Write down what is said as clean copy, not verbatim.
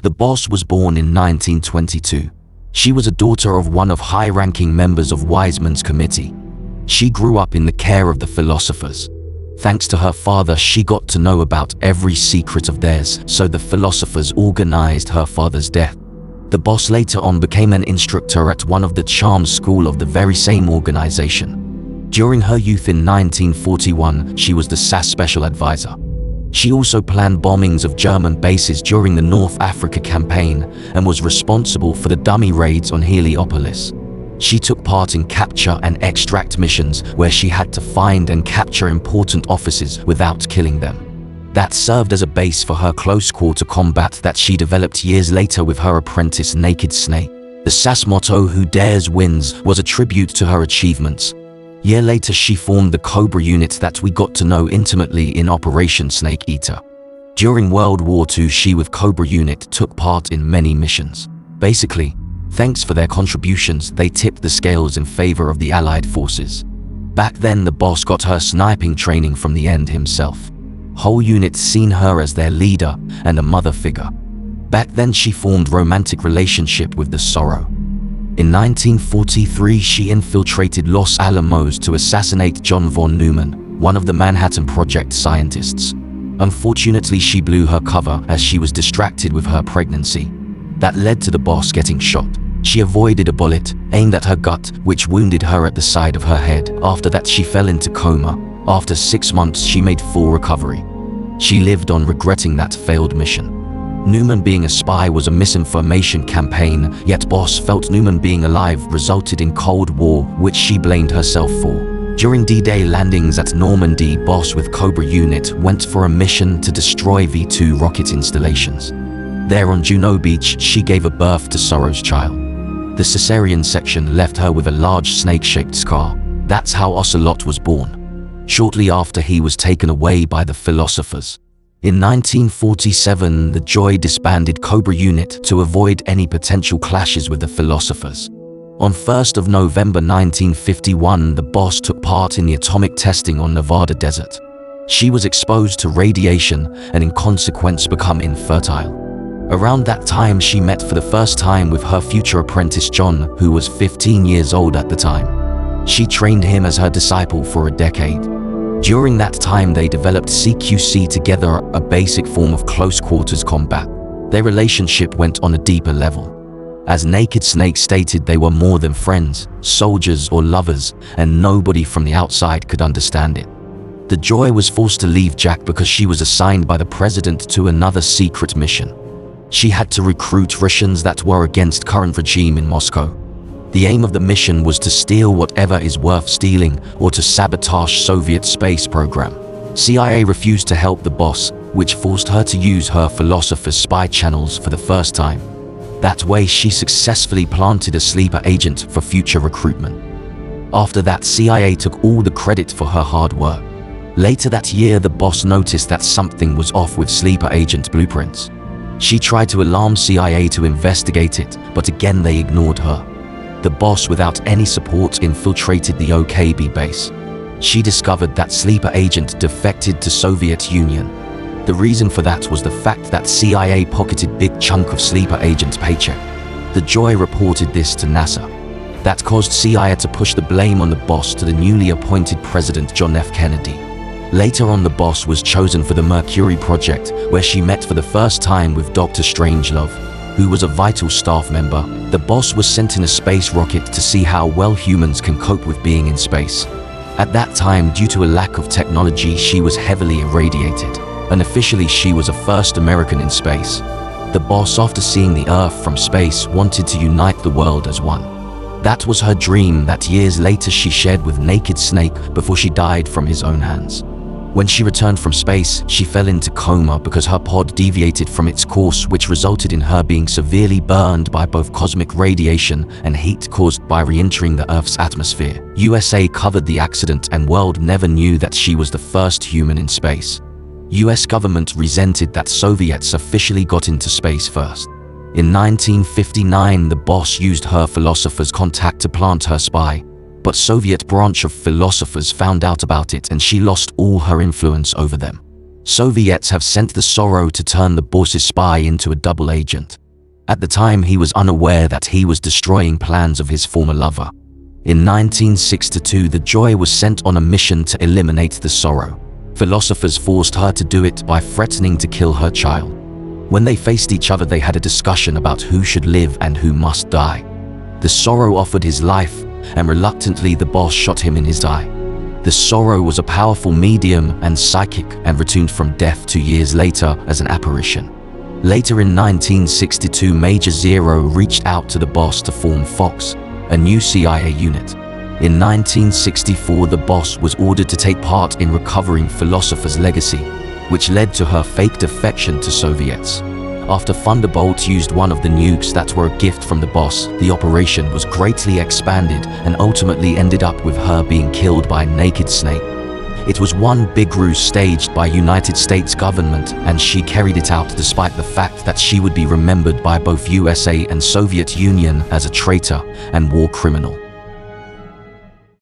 The boss was born in 1922. She was a daughter of one of high-ranking members of Wiseman's committee. She grew up in the care of the philosophers. Thanks to her father, she got to know about every secret of theirs, so the philosophers organized her father's death. The boss later on became an instructor at one of the charm school of the very same organization. During her youth in 1941, she was the SAS special advisor. She also planned bombings of German bases during the North Africa campaign and was responsible for the dummy raids on Heliopolis. She took part in capture and extract missions where she had to find and capture important officers without killing them. That served as a base for her close-quarter combat that she developed years later with her apprentice Naked Snake. The SAS motto, "Who dares wins," was a tribute to her achievements. A year later, she formed the Cobra unit that we got to know intimately in Operation Snake Eater. During World War II, she with Cobra unit took part in many missions. Basically, thanks for their contributions, they tipped the scales in favor of the Allied forces. Back then, the boss got her sniping training from the end himself. Whole units seen her as their leader and a mother figure. Back then, she formed romantic relationship with the Sorrow. In 1943, she infiltrated Los Alamos to assassinate John von Neumann, one of the Manhattan Project scientists. Unfortunately, she blew her cover as she was distracted with her pregnancy. That led to the boss getting shot. She avoided a bullet aimed at her gut, which wounded her at the side of her head. After that, she fell into coma. After 6 months, she made full recovery. She lived on regretting that failed mission. Neumann being a spy was a misinformation campaign, yet boss felt Neumann being alive resulted in Cold War, which she blamed herself for. During D-Day landings at Normandy, boss with Cobra unit went for a mission to destroy V-2 rocket installations. There on Juno Beach, she gave a birth to Sorrow's child. The cesarean section left her with a large snake-shaped scar. That's how Ocelot was born. Shortly after, he was taken away by the philosophers. In 1947, the Joy disbanded Cobra unit to avoid any potential clashes with the philosophers. On 1st of November 1951, the boss took part in the atomic testing on Nevada desert. She was exposed to radiation and in consequence become infertile. Around that time, she met for the first time with her future apprentice John, who was 15 years old at the time. She trained him as her disciple for a decade. During that time, they developed CQC together, a basic form of close-quarters combat. Their relationship went on a deeper level. As Naked Snake stated, they were more than friends, soldiers or lovers, and nobody from the outside could understand it. The Joy was forced to leave Jack because she was assigned by the president to another secret mission. She had to recruit Russians that were against current regime in Moscow. The aim of the mission was to steal whatever is worth stealing or to sabotage Soviet space program. CIA refused to help the boss, which forced her to use her philosopher's spy channels for the first time. That way, she successfully planted a sleeper agent for future recruitment. After that, CIA took all the credit for her hard work. Later that year, the boss noticed that something was off with sleeper agent blueprints. She tried to alarm CIA to investigate it, but again they ignored her. The boss, without any support, infiltrated the OKB base. She discovered that sleeper agent defected to Soviet Union. The reason for that was the fact that CIA pocketed big chunk of sleeper agent paycheck. The Joy reported this to NASA. That caused CIA to push the blame on the boss to the newly appointed President John F. Kennedy. Later on, the boss was chosen for the Mercury project, where she met for the first time with Dr. Strangelove, who was a vital staff member. The boss was sent in a space rocket to see how well humans can cope with being in space. At that time, due to a lack of technology, she was heavily irradiated. Unofficially, she was a first American in space. The boss, after seeing the Earth from space, wanted to unite the world as one. That was her dream that years later she shared with Naked Snake before she died from his own hands. When she returned from space, she fell into coma because her pod deviated from its course, which resulted in her being severely burned by both cosmic radiation and heat caused by re-entering the Earth's atmosphere. USA covered the accident and world never knew that she was the first human in space. US government resented that Soviets officially got into space first. In 1959, the boss used her philosopher's contact to plant her spy. But Soviet branch of philosophers found out about it and she lost all her influence over them. Soviets have sent the Sorrow to turn the boss's spy into a double agent. At the time, he was unaware that he was destroying plans of his former lover. In 1962, the Joy was sent on a mission to eliminate the Sorrow. Philosophers forced her to do it by threatening to kill her child. When they faced each other, they had a discussion about who should live and who must die. The Sorrow offered his life, and reluctantly the boss shot him in his eye. The Sorrow was a powerful medium and psychic and returned from death 2 years later as an apparition. Later in 1962, Major Zero reached out to the boss to form Fox, a new CIA unit. In 1964, the boss was ordered to take part in recovering Philosopher's legacy, which led to her fake defection to Soviets. After Thunderbolt used one of the nukes that were a gift from the boss, the operation was greatly expanded and ultimately ended up with her being killed by Naked Snake. It was one big ruse staged by United States government, and she carried it out despite the fact that she would be remembered by both USA and Soviet Union as a traitor and war criminal.